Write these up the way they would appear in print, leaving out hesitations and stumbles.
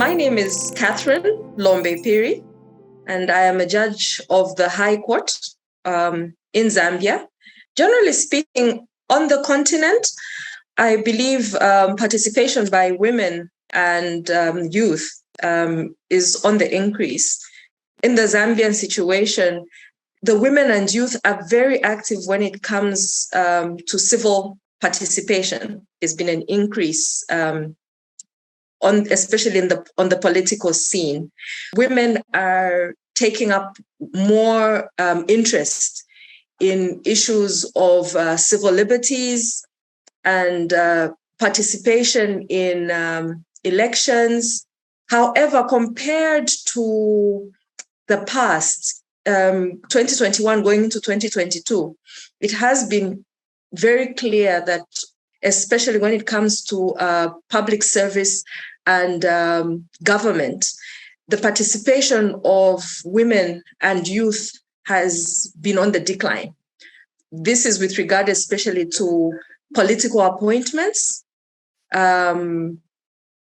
My name is Catherine Lombe Phiri, and I am a judge of the High Court in Zambia. Generally speaking, on the continent, I believe participation by women and youth is on the increase. In the Zambian situation, the women and youth are very active when it comes to civil participation. There's been an increase especially on the political scene. Women are taking up more interest in issues of civil liberties and participation in elections. However, compared to the past, 2021 going into 2022, it has been very clear that, especially when it comes to public service and government, the participation of women and youth has been on the decline. This is with regard especially to political appointments and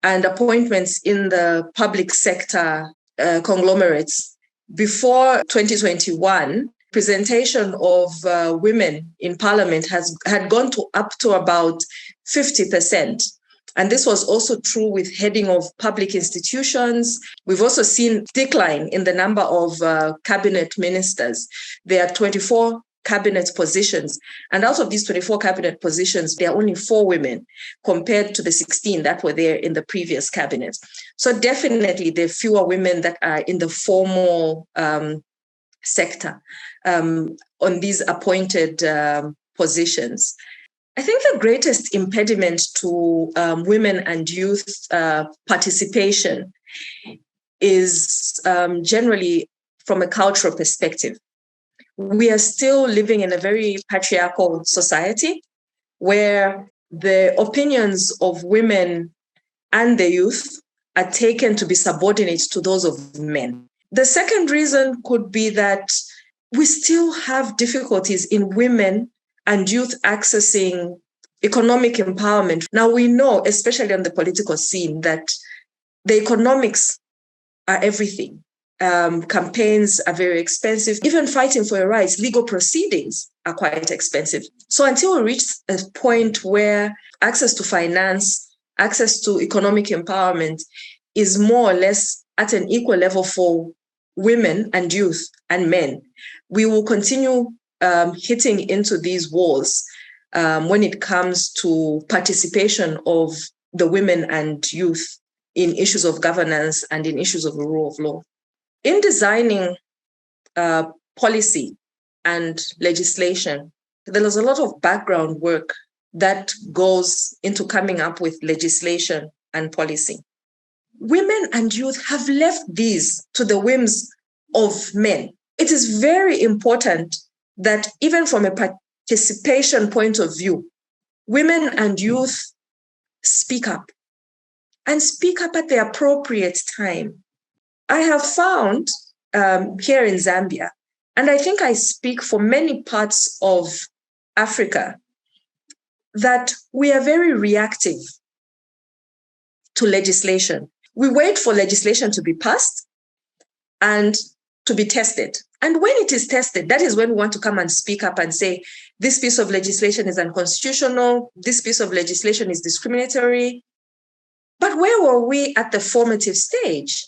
appointments in the public sector conglomerates. Before 2021, representation of women in parliament had gone up to about 50%. And this was also true with heading of public institutions. We've also seen decline in the number of cabinet ministers. There are 24 cabinet positions. And out of these 24 cabinet positions, there are only 4 women compared to the 16 that were there in the previous cabinet. So definitely there are fewer women that are in the formal sector on these appointed positions. I think the greatest impediment to women and youth participation is generally from a cultural perspective. We are still living in a very patriarchal society where the opinions of women and the youth are taken to be subordinate to those of men. The second reason could be that we still have difficulties in women and youth accessing economic empowerment. Now, we know, especially on the political scene, that the economics are everything. Campaigns are very expensive. Even fighting for your rights, legal proceedings are quite expensive. So until we reach a point where access to finance, access to economic empowerment is more or less at an equal level for women and youth and men, we will continue hitting into these walls when it comes to participation of the women and youth in issues of governance and in issues of the rule of law. In designing policy and legislation, there is a lot of background work that goes into coming up with legislation and policy. Women and youth have left these to the whims of men. It is very important that even from a participation point of view, women and youth speak up and speak up at the appropriate time. I have found here in Zambia, and I think I speak for many parts of Africa, that we are very reactive to legislation. We wait for legislation to be passed and to be tested. And when it is tested, that is when we want to come and speak up and say, this piece of legislation is unconstitutional, this piece of legislation is discriminatory. But where were we at the formative stage?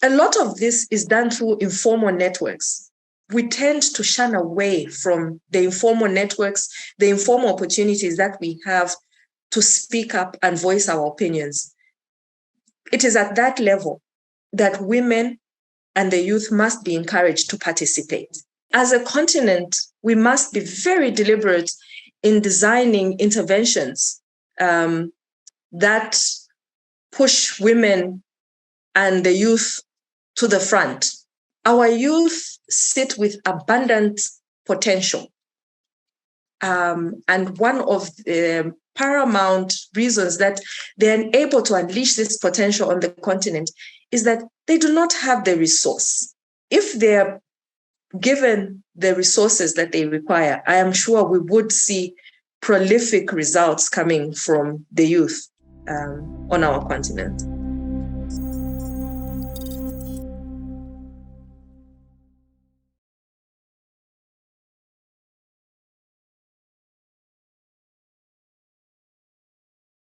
A lot of this is done through informal networks. We tend to shun away from the informal networks, the informal opportunities that we have to speak up and voice our opinions. It is at that level that women and the youth must be encouraged to participate. As a continent, we must be very deliberate in designing interventions that push women and the youth to the front. Our youth sit with abundant potential. And one of the paramount reasons that they're unable to unleash this potential on the continent is that they do not have the resource. If they're given the resources that they require, I am sure we would see prolific results coming from the youth on our continent.